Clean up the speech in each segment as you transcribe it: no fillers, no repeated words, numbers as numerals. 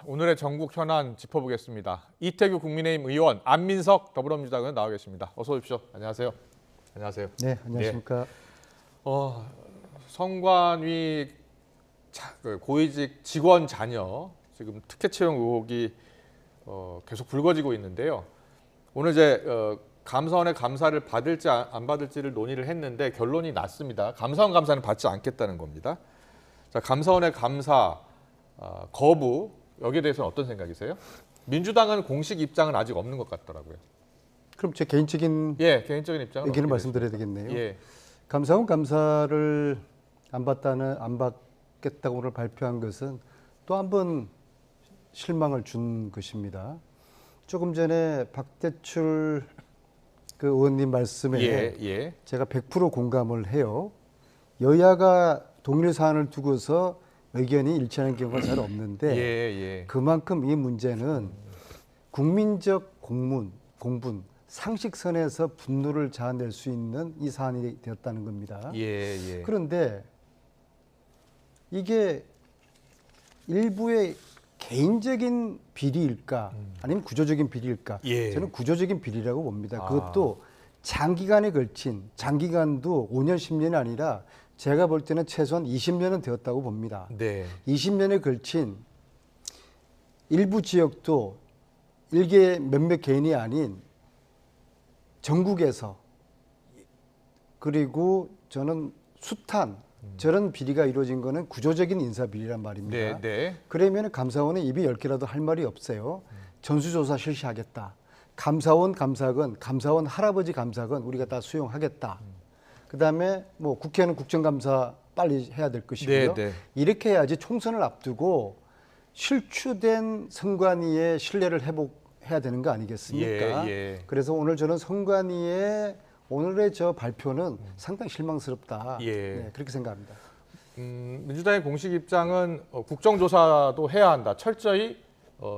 오늘의 전국 현안 짚어보겠습니다. 이태규 국민의힘 의원, 안민석 더불어민주당 의원 나와 계십니다. 어서 오십시오. 안녕하세요. 안녕하세요. 네, 안녕하십니까. 선관위 고위직 직원 자녀 지금 특혜 채용 의혹이 계속 불거지고 있는데요. 오늘 이제 감사원의 감사를 받을지 안 받을지를 논의를 했는데 결론이 났습니다. 감사원 감사는 받지 않겠다는 겁니다. 자, 감사원의 감사 거부 여기에 대해서는 어떤 생각이세요? 민주당은 공식 입장은 아직 없는 것 같더라고요. 그럼 제 개인적인 개인적인 입장은 의견을 말씀드려야 되겠네요. 예. 감사원 감사를 안 받겠다고 오늘 발표한 것은 또 한 번 실망을 준 것입니다. 조금 전에 박대출 그 의원님 말씀에 제가 100% 공감을 해요. 여야가 동일 사안을 두고서 의견이 일치하는 경우가 잘 없는데 그만큼 이 문제는 국민적 공분, 상식선에서 분노를 자아낼 수 있는 이 사안이 되었다는 겁니다. 그런데 이게 일부의 개인적인 비리일까 아니면 구조적인 비리일까? 저는 구조적인 비리라고 봅니다. 그것도 장기간에 걸친, 장기간도 5년, 10년이 아니라 제가 볼 때는 최소한 20년은 되었다고 봅니다. 20년에 걸친 일부 지역도 일개 몇몇 개인이 아닌 전국에서 그리고 저는 숱한 저런 비리가 이루어진 거는 구조적인 인사 비리란 말입니다. 그러면 감사원은 입이 10개라도 할 말이 없어요. 전수조사 실시하겠다. 감사원 감사건, 감사원 할아버지 감사건 우리가 다 수용하겠다. 그다음에 뭐 국회는 국정감사 빨리 해야 될 것이고요. 이렇게 해야지 총선을 앞두고 실추된 선관위의 신뢰를 회복해야 되는 거 아니겠습니까? 그래서 오늘 저는 선관위의 오늘의 저 발표는 상당히 실망스럽다. 그렇게 생각합니다. 민주당의 공식 입장은 국정조사도 해야 한다. 철저히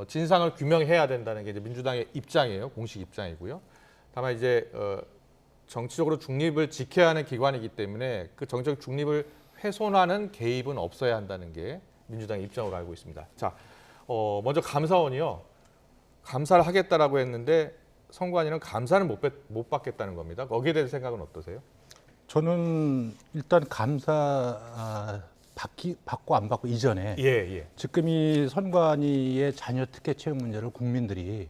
진상을 규명해야 된다는 게 이제 민주당의 입장이에요. 공식 입장이고요. 다만 이제 정치적으로 중립을 지켜야 하는 기관이기 때문에 그 정치적 중립을 훼손하는 개입은 없어야 한다는 게 민주당의 입장으로 알고 있습니다. 자, 먼저 감사원이요. 감사를 하겠다라고 했는데 선관위는 감사는 못 받겠다는 겁니다. 거기에 대한 생각은 어떠세요? 저는 일단 감사 받고 안 받고 이전에 지금 이 선관위의 자녀 특혜 채용 문제를 국민들이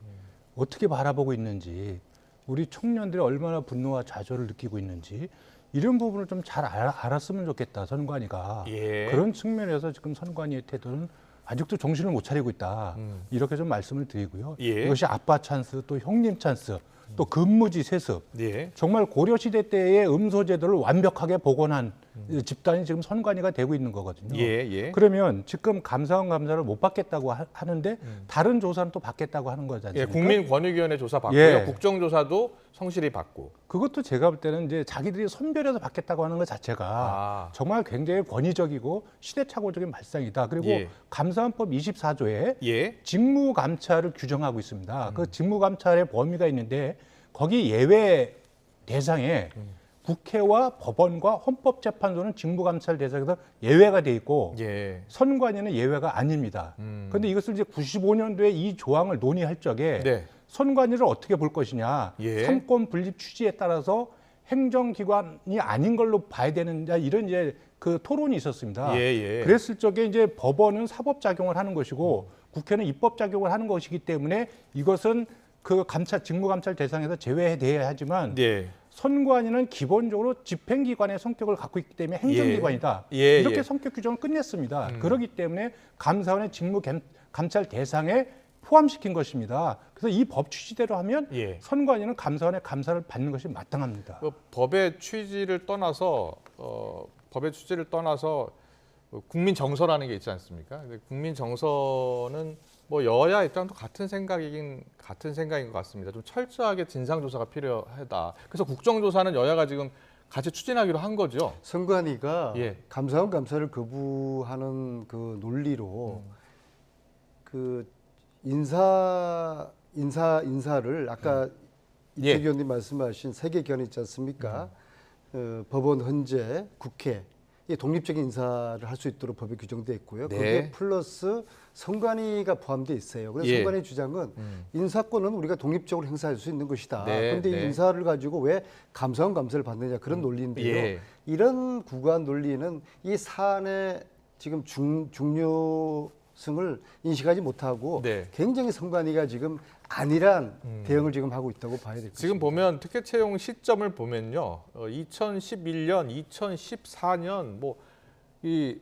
어떻게 바라보고 있는지, 우리 청년들이 얼마나 분노와 좌절을 느끼고 있는지 이런 부분을 좀 잘 알았으면 좋겠다. 선관위가 그런 측면에서 지금 선관위의 태도는 아직도 정신을 못 차리고 있다. 이렇게 좀 말씀을 드리고요. 이것이 아빠 찬스, 또 형님 찬스, 또 근무지 세습. 정말 고려시대 때의 음소제도를 완벽하게 복원한 집단이 지금 선관위가 되고 있는 거거든요. 그러면 지금 감사원 감사를 못 받겠다고 하는데 다른 조사는 또 받겠다고 하는 거지 않습니까? 국민권익위원회 조사 받고요. 국정조사도 성실히 받고. 그것도 제가 볼 때는 이제 자기들이 선별해서 받겠다고 하는 것 자체가 정말 굉장히 권위적이고 시대착오적인 발상이다. 그리고 감사원법 24조에 직무감찰을 규정하고 있습니다. 그 직무감찰의 범위가 있는데 거기 예외 대상에 국회와 법원과 헌법재판소는 직무감찰 대상에서 예외가 돼 있고 선관위는 예외가 아닙니다. 그런데 이것을 이제 95년도에 이 조항을 논의할 적에 선관위를 어떻게 볼 것이냐, 삼권 분립 취지에 따라서 행정기관이 아닌 걸로 봐야 되느냐, 이런 이제 그 토론이 있었습니다. 그랬을 적에 이제 법원은 사법작용을 하는 것이고 국회는 입법작용을 하는 것이기 때문에 이것은 그 직무감찰 대상에서 제외돼야 하지만 선관위는 기본적으로 집행기관의 성격을 갖고 있기 때문에 행정기관이다. 이렇게 성격 규정을 끝냈습니다. 그렇기 때문에 감사원의 직무감찰 대상에 포함시킨 것입니다. 그래서 이 법 취지대로 하면 선관위는 감사원의 감사를 받는 것이 마땅합니다. 법의 취지를 떠나서 국민 정서라는 게 있지 않습니까? 국민 정서는 뭐 여야 입장도 같은 생각인 것 같습니다. 좀 철저하게 진상 조사가 필요하다. 그래서 국정조사는 여야가 지금 같이 추진하기로 한 거죠. 선관위가 감사원 감사를 거부하는 그 논리로 그 인사를 아까 이태규 의원님 말씀하신 세계 견해 있지 않습니까? 법원, 헌재, 국회 이 독립적인 인사를 할 수 있도록 법에 규정돼 있고요. 네. 거기에 플러스 선관위가 포함돼 있어요. 그래서 예. 선관위 주장은 인사권은 우리가 독립적으로 행사할 수 있는 것이다. 네, 그런데 네. 이 인사를 가지고 왜 감사원 감사를 받느냐 그런 논리인데요. 예. 이런 구간 논리는 이 사안의 지금 중요성을 인식하지 못하고 네. 굉장히 선관위가 지금 안일한 대응을 지금 하고 있다고 봐야 될 것입니다. 지금 보면 특혜 채용 시점을 보면요, 2011년, 2014년 뭐 이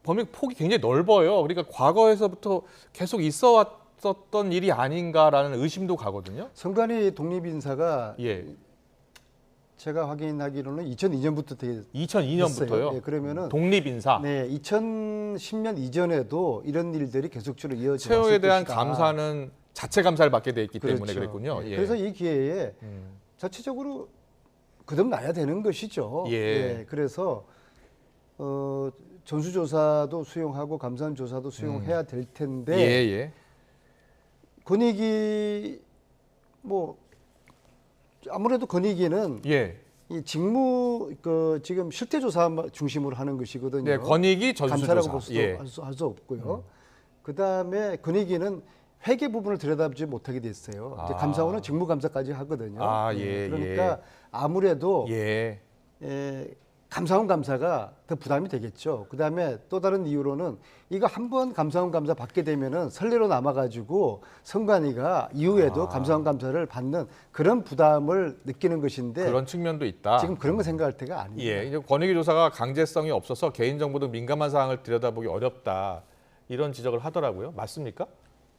범위 폭이 굉장히 넓어요. 그러니까 과거에서부터 계속 있어왔었던 일이 아닌가라는 의심도 가거든요. 선관위 독립인사가 예, 제가 확인하기로는 2002년부터 되게 2002년부터요. 네, 그러면은 독립 인사, 네, 2010년 이전에도 이런 일들이 계속적으로 이어져 채용에 왔을 대한 것이다. 감사는 자체 감사를 받게 돼 있기 때문에 그렇죠. 그랬군요. 네, 예. 그래서 이 기회에 자체적으로 거듭나야 되는 것이죠. 예. 그래서 전수조사도 수용하고 감사원 조사도 수용해야 될 텐데 예. 권익위 뭐 아무래도 권익위는 예. 이 직무 지금 실태조사 중심으로 하는 것이거든요. 네, 권익위 감사라고 전수조사. 볼 수 할 수 없고요. 그다음에 권익위는 회계 부분을 들여다보지 못하게 됐어요. 이제 아. 감사원은 직무감사까지 하거든요. 아, 예, 그러니까 아무래도 예. 감사원 감사가 더 부담이 되겠죠. 그다음에 또 다른 이유로는 이거 한 번 감사원 감사 받게 되면은 선례로 남아가지고 선관위가 이후에도 감사원 감사를 받는 그런 부담을 느끼는 것인데 그런 측면도 있다. 지금 그런 거 생각할 때가 아닙니다. 예, 이제 권익위 조사가 강제성이 없어서 개인정보 등 민감한 사항을 들여다보기 어렵다. 이런 지적을 하더라고요. 맞습니까?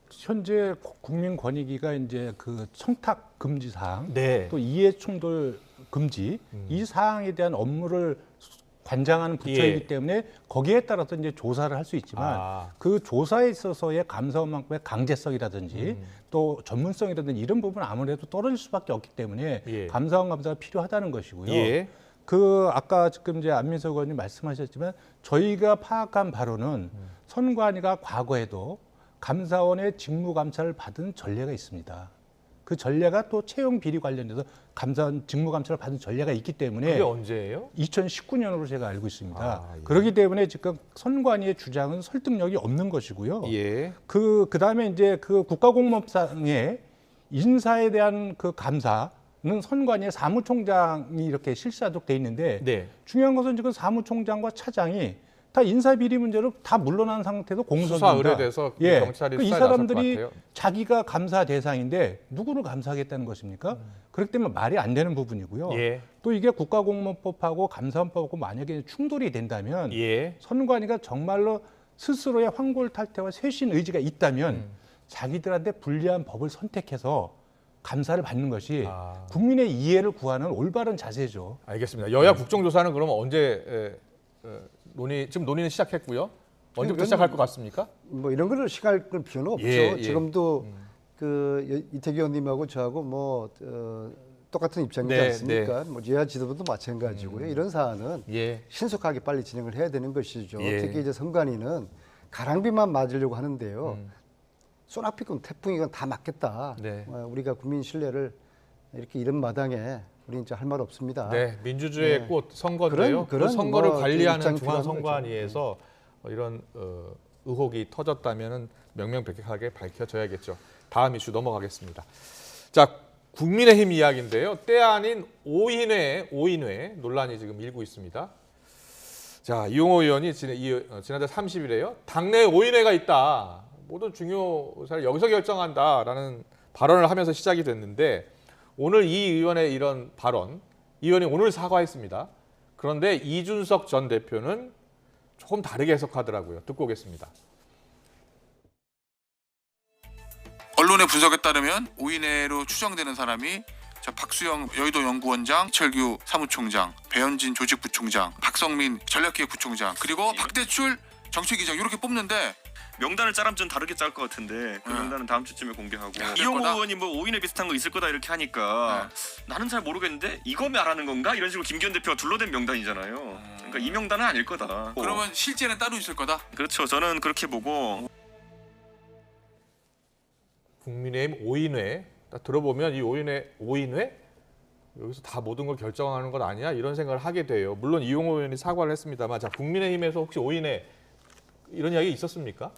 현재 국민권익위가 이제 그 청탁 금지 사항, 네. 또 이해 충돌 금지 이 사항에 대한 업무를 관장하는 부처이기 예. 때문에 거기에 따라서 이제 조사를 할 수 있지만 그 조사에 있어서의 감사원만큼의 강제성이라든지 또 전문성이라든지 이런 부분은 아무래도 떨어질 수밖에 없기 때문에 예. 감사원 감사가 필요하다는 것이고요. 예. 그 아까 지금 이제 안민석 의원님 말씀하셨지만 저희가 파악한 바로는 선관위가 과거에도 감사원의 직무 감사를 받은 전례가 있습니다. 그 전례가 또 채용 비리 관련해서 감사원 직무 감사를 받은 전례가 있기 때문에 그게 언제예요? 2019년으로 제가 알고 있습니다. 아, 예. 그렇기 때문에 지금 선관위의 주장은 설득력이 없는 것이고요. 예. 그다음에 이제 그 국가공무업상의 인사에 대한 그 감사는 선관위의 사무총장이 이렇게 실시하도록 돼 있는데 네. 중요한 것은 지금 사무총장과 차장이 다 인사비리 문제로 다 물러난 상태도 공석입니다. 수사 의뢰돼서 예. 경찰이 이 수사에 나설 것 사람들이 같아요. 자기가 감사 대상인데 누구를 감사하겠다는 것입니까? 그렇기 때문에 말이 안 되는 부분이고요. 예. 또 이게 국가공무원법하고 감사원법하고 만약에 충돌이 된다면 예. 선관위가 정말로 스스로의 황골탈퇴와 쇄신 의지가 있다면 자기들한테 불리한 법을 선택해서 감사를 받는 것이 국민의 이해를 구하는 올바른 자세죠. 알겠습니다. 여야 국정조사는 그러면 언제 지금 논의는 시작했고요. 언제부터 시작할 것 같습니까? 뭐 이런 거를 시갈 필요는 없죠. 예. 지금도 그 이태기 의원님하고 저하고 뭐 똑같은 입장이지 네, 않습니까? 뭐 여야 지도부도 마찬가지고요. 이런 사안은 예. 신속하게 빨리 진행을 해야 되는 것이죠. 예. 특히 이제 선관위는 가랑비만 맞으려고 하는데요. 소나피건 태풍이건 다 맞겠다. 네. 우리가 국민 신뢰를 이렇게 이런 마당에 우리 이제 할 말 없습니다. 네, 민주주의의 네. 꽃 선거인데요. 그런 그 선거를 뭐 관리하는 입장이 필요한 중앙선관위에서 이런 의혹이 터졌다면은 명명백백하게 밝혀져야겠죠. 다음 이슈 넘어가겠습니다. 자, 국민의힘 이야기인데요. 때 아닌 오인회 논란이 지금 일고 있습니다. 자, 이용호 의원이 지난달 30일에요. 당내 오인회가 있다. 모든 중요 사를 여기서 결정한다라는 발언을 하면서 시작이 됐는데 오늘 이 의원의 이런 발언, 이 의원이 오늘 사과했습니다. 그런데 이준석 전 대표는 조금 다르게 해석하더라고요. 듣고 오겠습니다. 언론의 분석에 따르면 오인회로 추정되는 사람이 박수영 여의도 연구원장, 이철규 사무총장, 배현진 조직부총장, 박성민 전략기획부총장, 그리고 박대출 정책위장 이렇게 뽑는데 명단을 짜라면 좀 다르게 짤 것 같은데 그 명단은 다음 주쯤에 공개하고 이용호 의원이 뭐 오인회 비슷한 거 있을 거다 이렇게 하니까 나는 잘 모르겠는데 이거 말하는 건가? 이런 식으로 김기현 대표가 둘러댄 명단이잖아요. 그러니까 이 명단은 아닐 거다. 그러면 실제는 따로 있을 거다? 그렇죠. 저는 그렇게 보고 국민의힘 오인회 딱 들어보면 이 오인회 여기서 다 모든 걸 결정하는 건 아니야? 이런 생각을 하게 돼요. 물론 이용호 의원이 사과를 했습니다만, 자, 국민의힘에서 혹시 오인회 이런 이야기 있었습니까?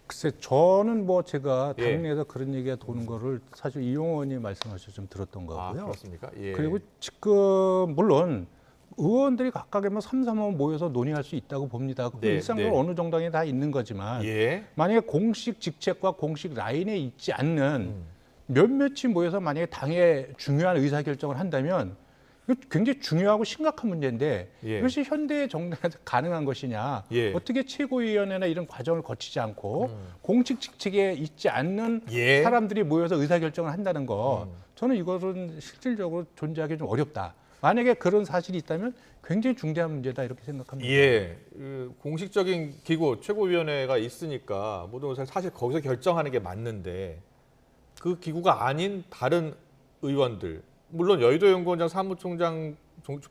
글쎄, 저는 뭐 제가 예. 당내에서 그런 얘기가 도는 거를 사실 이용호 의원이 말씀하셔서 좀 들었던 거고요. 그렇습니까? 예. 그리고 지금 물론 의원들이 각각의 뭐 삼삼오오 모여서 논의할 수 있다고 봅니다. 그 네, 일상적으로 네. 어느 정당에 다 있는 거지만 예. 만약에 공식 직책과 공식 라인에 있지 않는 몇몇이 모여서 만약에 당의 중요한 의사결정을 한다면 이거 굉장히 중요하고 심각한 문제인데 예. 이것이 현대 정당에서 가능한 것이냐. 예. 어떻게 최고위원회나 이런 과정을 거치지 않고 공식 직책에 있지 않는 예. 사람들이 모여서 의사결정을 한다는 거 저는 이것은 실질적으로 존재하기 좀 어렵다. 만약에 그런 사실이 있다면 굉장히 중대한 문제다 이렇게 생각합니다. 예, 그 공식적인 기구 최고위원회가 있으니까 모든 것을 사실 거기서 결정하는 게 맞는데 그 기구가 아닌 다른 의원들, 물론 여의도연구원장, 사무총장,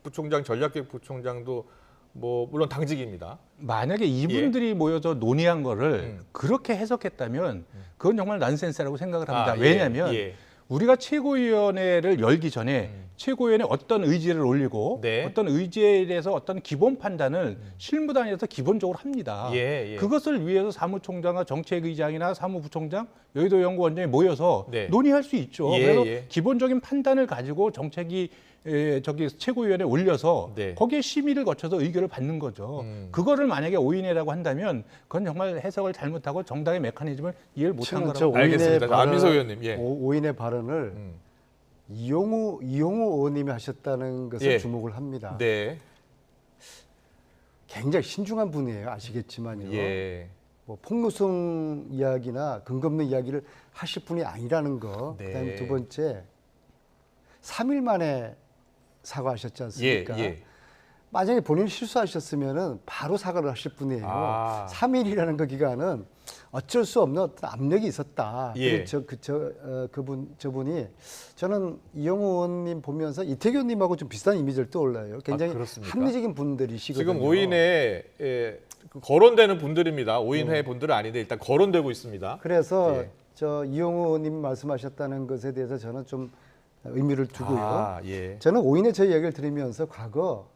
부총장, 전략기획부총장도 뭐 물론 당직입니다. 만약에 이분들이 모여서 논의한 거를 그렇게 해석했다면 그건 정말 난센스라고 생각을 합니다. 왜냐하면 우리가 최고위원회를 열기 전에 최고위원회 어떤 의지를 올리고 네. 어떤 의지에 대해서 어떤 기본 판단을 실무단에서 기본적으로 합니다. 그것을 위해서 사무총장과 정책의장이나 사무부총장, 여의도연구원장이 모여서 네. 논의할 수 있죠. 그래서 예. 기본적인 판단을 가지고 정책이 저기 최고위원회에 올려서 네. 거기에 심의를 거쳐서 의결을 받는 거죠. 그거를 만약에 오인회라고 한다면 그건 정말 해석을 잘못하고 정당의 메커니즘을 이해를 못한 저는 저 거라고. 알겠습니다. 안민석 의원님. 예. 오인의 발언을 이용호 의원님이 하셨다는 것을 예. 주목을 합니다. 네. 굉장히 신중한 분이에요. 아시겠지만요. 예. 뭐 폭로성 이야기나 근거 없는 이야기를 하실 분이 아니라는 거. 네. 그다음에 두 번째 3일 만에 사과하셨지 않습니까? 만약에 본인이 실수하셨으면은 바로 사과를 하실 분이에요. 3일이라는 그 기간은 어쩔 수 없는 어떤 압력이 있었다. 예. 저분이 저는 이용호 의원님 보면서 이태규 의원님하고 좀 비슷한 이미지를 떠올라요. 굉장히 그렇습니까? 합리적인 분들이시거든요. 지금 오인회에 거론되는 분들입니다. 오인회 분들은 아닌데 일단 거론되고 있습니다. 그래서 예. 저 이용호 의원님 말씀하셨다는 것에 대해서 저는 좀 의미를 두고요. 예. 저는 오인회 저 이야기를 들으면서 과거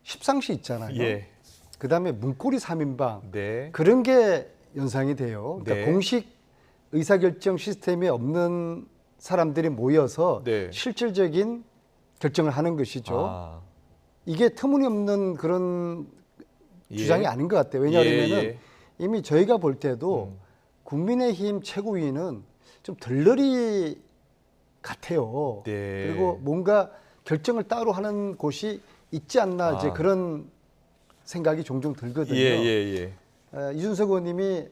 십상시 있잖아요. 예. 그다음에 문고리 3인방 네. 그런 게 연상이 돼요. 그러니까 네. 공식 의사결정 시스템이 없는 사람들이 모여서 네. 실질적인 결정을 하는 것이죠. 이게 터무니없는 그런 주장이 아닌 것 같아요. 왜냐하면 이미 저희가 볼 때도 국민의힘 최고위는 좀 덜러리 같아요. 네. 그리고 뭔가 결정을 따로 하는 곳이 있지 않나 이제 그런 생각이 종종 들거든요. 이준석 의원님이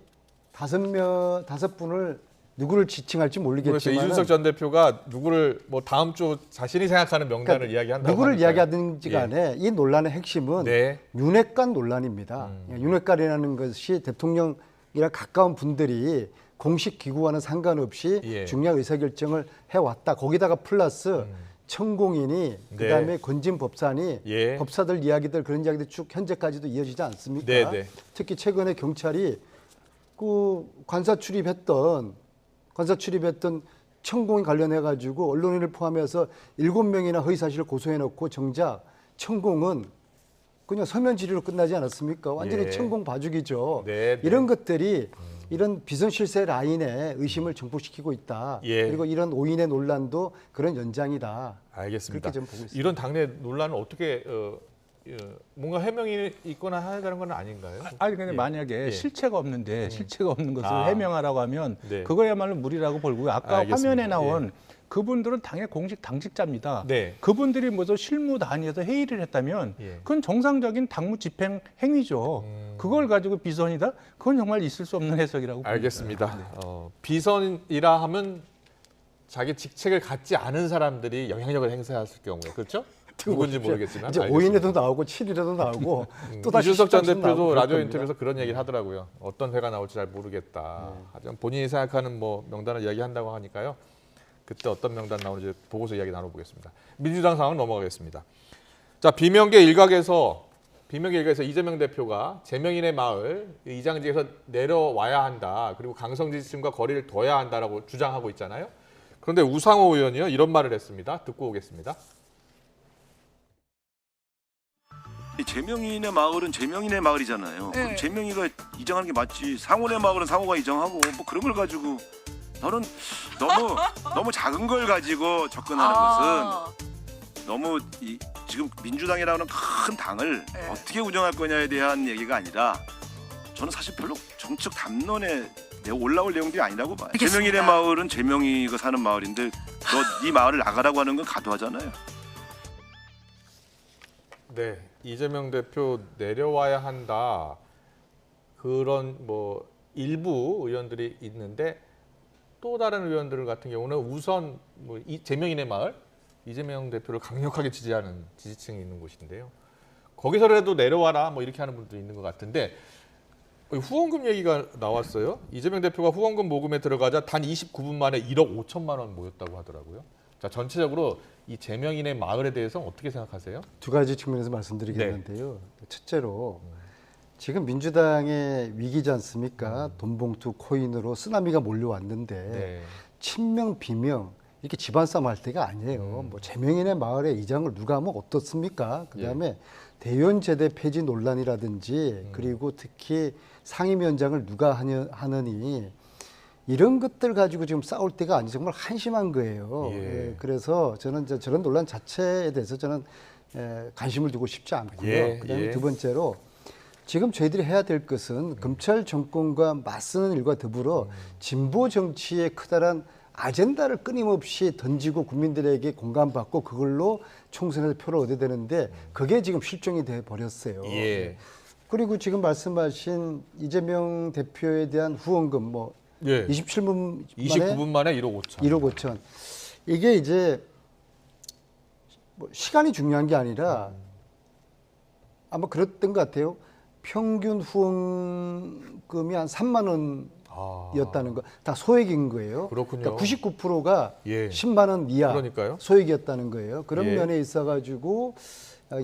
5분을 누구를 지칭할지 모르겠지만 이준석 전 대표가 누구를 뭐 다음 주 자신이 생각하는 명단을 이야기한다고 누구를 하니까요. 이야기하든지 간에 이 논란의 핵심은 윤핵관 논란입니다. 윤핵관이라는 것이 대통령이랑 가까운 분들이 공식 기구와는 상관없이 중요한 의사결정을 해왔다. 거기다가 플러스 천공인이 그다음에 건진 법사니 법사들 이야기들 그런 이야기들 쭉 현재까지도 이어지지 않습니까? 특히 최근에 경찰이 그 관사 출입했던 천공인 관련해 가지고 언론인을 포함해서 7명이나 허위 사실을 고소해 놓고 정작 천공은 그냥 서면 질의로 끝나지 않았습니까? 완전히 천공 봐주기죠. 이런 것들이 이런 비선실세 라인에 의심을 증폭시키고 있다. 그리고 이런 오인의 논란도 그런 연장이다. 알겠습니다. 그렇게 좀 보고 있습니다. 이런 당내 논란을 어떻게 뭔가 해명이 있거나 하는 건 아닌가요? 아니 근데 만약에 실체가 없는데 실체가 없는 것을 해명하라고 하면 그거야말로 무리라고 볼고요. 아까 알겠습니다. 화면에 나온 그분들은 당의 공식 당직자입니다. 네. 그분들이 뭐죠 실무 단위에서 회의를 했다면 그건 정상적인 당무 집행 행위죠. 그걸 가지고 비선이다? 그건 정말 있을 수 없는 해석이라고 알겠습니다. 봅니다. 비선이라 하면 자기 직책을 갖지 않은 사람들이 영향력을 행사했을 경우에 그렇죠? 누군지 모르겠지만 이제 5인에도 나오고 7일에도 나오고 또 다시 이준석 전 13일 대표도 나오고 라디오 그럴 인터뷰에서 그런 얘기를 하더라고요. 어떤 회가 나올지 잘 모르겠다. 하지만 본인이 생각하는 뭐 명단을 이야기한다고 하니까요. 그때 어떤 명단 나오는지 보고서 이야기 나눠보겠습니다. 민주당 상황 넘어가겠습니다. 자, 비명계 일각에서 이재명 대표가 제명인의 마을 이장지에서 내려와야 한다. 그리고 강성 지지층과 거리를 둬야 한다라고 주장하고 있잖아요. 그런데 우상호 의원이요 이런 말을 했습니다. 듣고 오겠습니다. 재명이네 마을은 재명이네 마을이잖아요. 네. 그럼 재명이가 이정하는 게 맞지. 상호네 마을은 상호가 이정하고 뭐 그런 걸 가지고 너는 너무 작은 걸 가지고 접근하는 것은 너무 지금 민주당이라는 큰 당을 네. 어떻게 운영할 거냐에 대한 얘기가 아니라 저는 사실 별로 정치적 담론에 올라올 내용들이 아니라고 봐요. 알겠습니다. 재명이네 마을은 재명이가 사는 마을인데 너 네 마을을 나가라고 하는 건 가도하잖아요. 네, 이재명 대표 내려와야 한다. 그런 뭐 일부 의원들이 있는데 또 다른 의원들 같은 경우는 우선 뭐 재명이네 마을 이재명 대표를 강력하게 지지하는 지지층이 있는 곳인데요. 거기서라도 내려와라 뭐 이렇게 하는 분도 있는 것 같은데 후원금 얘기가 나왔어요. 이재명 대표가 후원금 모금에 들어가자 단 29분 만에 1억 5천만 원 모였다고 하더라고요. 자, 전체적으로 이 재명이네 마을에 대해서 어떻게 생각하세요? 두 가지 측면에서 말씀드리겠는데요. 첫째로 지금 민주당의 위기지 않습니까? 돈봉투 코인으로 쓰나미가 몰려왔는데 네. 친명 비명 이렇게 집안 싸움 할 때가 아니에요. 뭐 재명이네 마을의 이장을 누가 하면 어떻습니까? 그다음에 대의원 제대 폐지 논란이라든지 그리고 특히 상임위원장을 누가 하느니 이런 것들 가지고 지금 싸울 때가 아니 정말 한심한 거예요. 예. 그래서 저는 저런 논란 자체에 대해서 저는 관심을 두고 싶지 않고요. 그다음에 두 번째로 지금 저희들이 해야 될 것은 검찰 정권과 맞서는 일과 더불어 진보 정치에 커다란 아젠다를 끊임없이 던지고 국민들에게 공감받고 그걸로 총선에서 표를 얻어야 되는데 그게 지금 실종이 돼 버렸어요. 예. 그리고 지금 말씀하신 이재명 대표에 대한 후원금 뭐 27분 만에 1억 5천. 1억 5천. 이게 이제 뭐 시간이 중요한 게 아니라 아마 그랬던 것 같아요. 평균 후원금이 한 3만 원이었다는 거. 다 소액인 거예요. 그렇군요. 그러니까 99%가 예. 10만 원 이하 그러니까요. 소액이었다는 거예요. 그런 예. 면에 있어가지고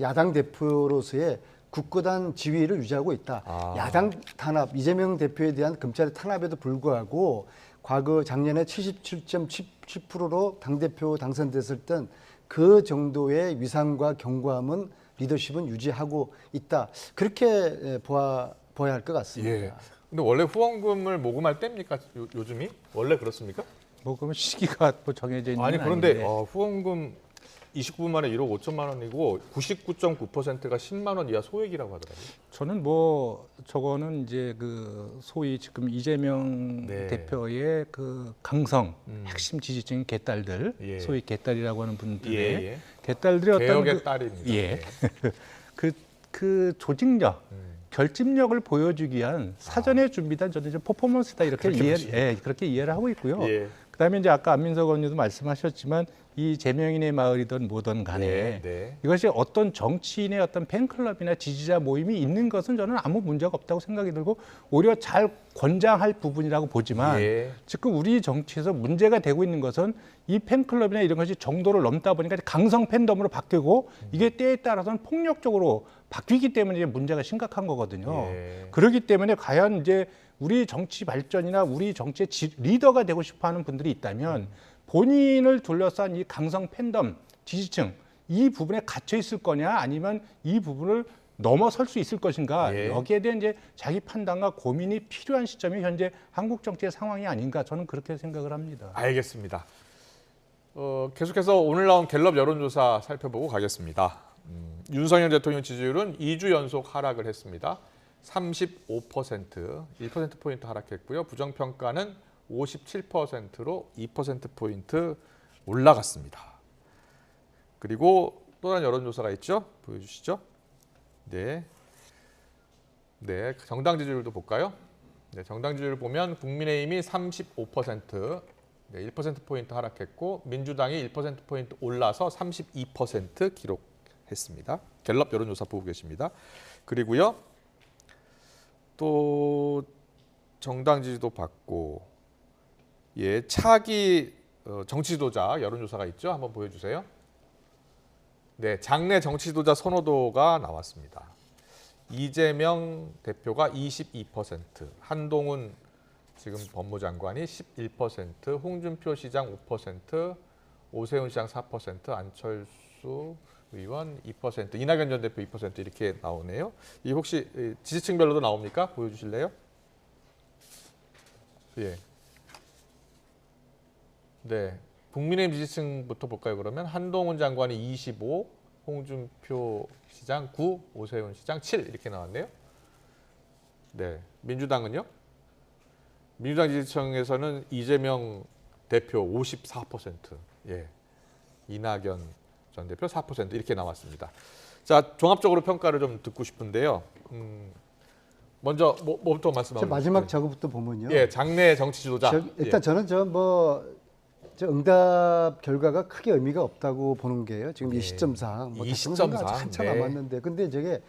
야당 대표로서의 굳건한 지위를 유지하고 있다. 야당 탄압, 이재명 대표에 대한 검찰의 탄압에도 불구하고 과거 작년에 77.7%로 당대표 당선됐을 땐 그 정도의 위상과 견고함은 리더십은 유지하고 있다. 그렇게 봐야 할 것 같습니다. 예. 근데 원래 후원금을 모금할 때입니까? 요즘이? 원래 그렇습니까? 뭐 그러면 시기가 뭐 정해져 있는 아니 건 그런데 아닌데. 후원금 29분 만에 1억 5천만 원이고 99.9%가 10만 원 이하 소액이라고 하더라고요. 저는 뭐 저거는 이제 그 소위 지금 이재명 네. 대표의 그 강성 핵심 지지층인 개딸들, 예. 소위 개딸이라고 하는 분들의 예. 개딸들의 어떤 개혁의 딸입니다. 예. 그 조직력, 결집력을 보여주기 위한 사전에 준비된 저는 이제 퍼포먼스다 이렇게 그렇게 이해를 하고 있고요. 예. 그다음에 이제 아까 안민석 의원님도 말씀하셨지만 이 재명인의 마을이든 뭐든 간에 이것이 어떤 정치인의 어떤 팬클럽이나 지지자 모임이 있는 것은 저는 아무 문제가 없다고 생각이 들고 오히려 잘 권장할 부분이라고 보지만 지금 우리 정치에서 문제가 되고 있는 것은 이 팬클럽이나 이런 것이 정도를 넘다 보니까 강성 팬덤으로 바뀌고 이게 때에 따라서는 폭력적으로 바뀌기 때문에 이제 문제가 심각한 거거든요. 그렇기 때문에 과연 이제 우리 정치 발전이나 우리 정치의 리더가 되고 싶어하는 분들이 있다면 본인을 둘러싼 이 강성 팬덤, 지지층 이 부분에 갇혀 있을 거냐 아니면 이 부분을 넘어설 수 있을 것인가 여기에 대한 이제 자기 판단과 고민이 필요한 시점이 현재 한국 정치의 상황이 아닌가 저는 그렇게 생각을 합니다. 알겠습니다. 계속해서 오늘 나온 갤럽 여론조사 살펴보고 가겠습니다. 윤석열 대통령 지지율은 2주 연속 하락을 했습니다. 35%, 1%포인트 하락했고요. 부정평가는 57%로 2%포인트 올라갔습니다. 그리고 또 다른 여론조사가 있죠? 보여주시죠? 네, 정당 지지율도 볼까요? 네, 정당 지지율 보면 국민의힘이 35%, 1%포인트 하락했고 민주당이 1%포인트 올라서 32% 기록했습니다. 갤럽 여론조사 보고 계십니다. 그리고요. 또 정당 지지도 받고 차기 정치 지도자 여론조사가 있죠. 한번 보여주세요. 네, 장내 정치 지도자 선호도가 나왔습니다. 이재명 대표가 22%, 한동훈 지금 법무장관이 11%, 홍준표 시장 5%, 오세훈 시장 4%, 안철수 의원 2%, 이낙연 전 대표 2% 이렇게 나오네요. 이 혹시 지지층별로도 나옵니까? 보여주실래요? 예. 네. 국민의힘 지지층부터 볼까요? 그러면 한동훈 장관이 25, 홍준표 시장 9, 오세훈 시장 7 이렇게 나왔네요. 네. 민주당은요? 민주당 지지층에서는 이재명 대표 54%, 예. 이낙연 전 대표 4% 이렇게 나왔습니다. 자, 종합적으로 평가를 좀 듣고 싶은데요. 먼저 뭐부터 말씀하세요? 마지막 저거부터 보면요. 예, 장내 정치 지도자. 일단 예. 저는 저 응답 결과가 크게 의미가 없다고 보는 게요. 지금 이 시점상 이 시점상 한참 남았는데, 근데 저게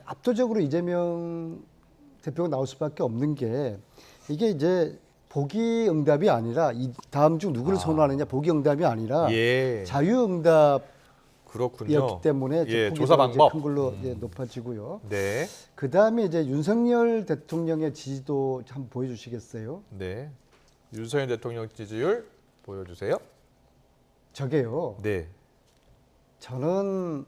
압도적으로 이재명 대표가 나올 수밖에 없는 게 이게 이제 보기 응답이 아니라 이 다음 중 누구를 선호하느냐 보기 응답이 아니라 자유 응답이었기 그렇군요. 때문에 조사 방법 큰 걸로 높아지고요. 네. 그 다음에 이제 윤석열 대통령의 지지도 한번 보여주시겠어요? 네. 윤석열 대통령 지지율 보여주세요. 저게요. 네. 저는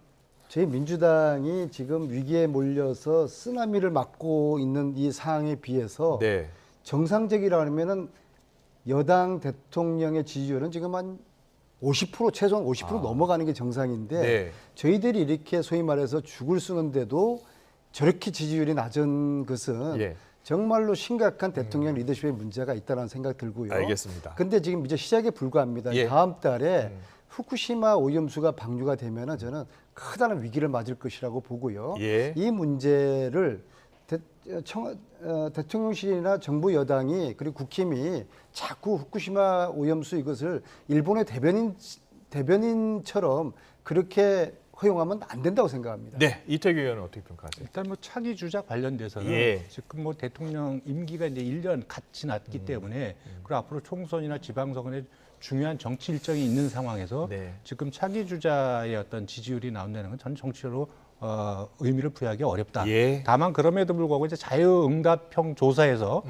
저희 민주당이 지금 위기에 몰려서 쓰나미를 맞고 있는 이 상황에 비해서 네. 정상적이라 하면은 여당 대통령의 지지율은 지금 한 50% 최소한 50% 넘어가는 게 정상인데 네. 저희들이 이렇게 소위 말해서 죽을 쓰는데도 저렇게 지지율이 낮은 것은 정말로 심각한 대통령 리더십의 문제가 있다는 생각 들고요. 알겠습니다. 근데 지금 이제 시작에 불과합니다. 다음 달에 후쿠시마 오염수가 방류가 되면은 저는 크다는 위기를 맞을 것이라고 보고요. 이 문제를 대통령실이나 정부 여당이 그리고 국힘이 자꾸 후쿠시마 오염수 이것을 일본의 대변인처럼 그렇게 허용하면 안 된다고 생각합니다. 네, 이태규 의원은 어떻게 평가하세요? 일단 뭐 차기 주자 관련돼서는 지금 뭐 대통령 임기가 이제 1년 같이 났기 때문에 그리고 앞으로 총선이나 지방선거에 중요한 정치 일정이 있는 상황에서 지금 차기 주자의 어떤 지지율이 나온다는 건 저는 정치적으로 의미를 부여하기 어렵다. 다만 그럼에도 불구하고 이제 자유응답형 조사에서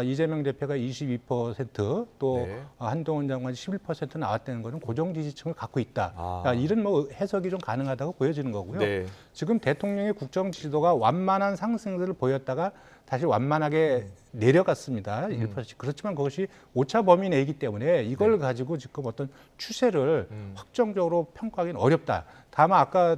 이재명 대표가 22% 또 한동훈 장관이 11% 나왔다는 것은 고정 지지층을 갖고 있다. 이런 뭐 해석이 좀 가능하다고 보여지는 거고요. 지금 대통령의 국정 지지도가 완만한 상승세를 보였다가 다시 완만하게 내려갔습니다. 1%. 그렇지만 그것이 오차 범위 내이기 때문에 이걸 가지고 지금 어떤 추세를 확정적으로 평가하기는 어렵다. 다만 아까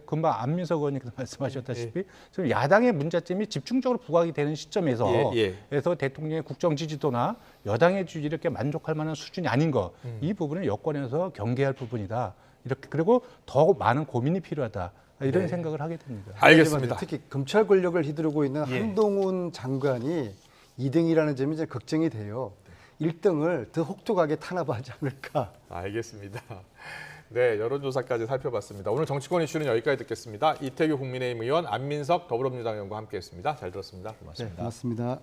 금방 안민석 의원님께서 말씀하셨다시피 지금 야당의 문제점이 집중적으로 부각이 되는 시점에서 그래서 대통령의 국정 지지도나 여당의 지지율이 이렇게 만족할 만한 수준이 아닌 거, 이 부분은 여권에서 경계할 부분이다. 이렇게 그리고 더 많은 고민이 필요하다. 이런 생각을 하게 됩니다. 알겠습니다. 특히 검찰 권력을 휘두르고 있는 한동훈 장관이 2등이라는 점이 이제 걱정이 돼요. 1등을 더 혹독하게 탄압하지 않을까. 알겠습니다. 네, 여론조사까지 살펴봤습니다. 오늘 정치권 이슈는 여기까지 듣겠습니다. 이태규 국민의힘 의원, 안민석 더불어민주당 의원과 함께했습니다. 잘 들었습니다. 고맙습니다. 네, 고맙습니다.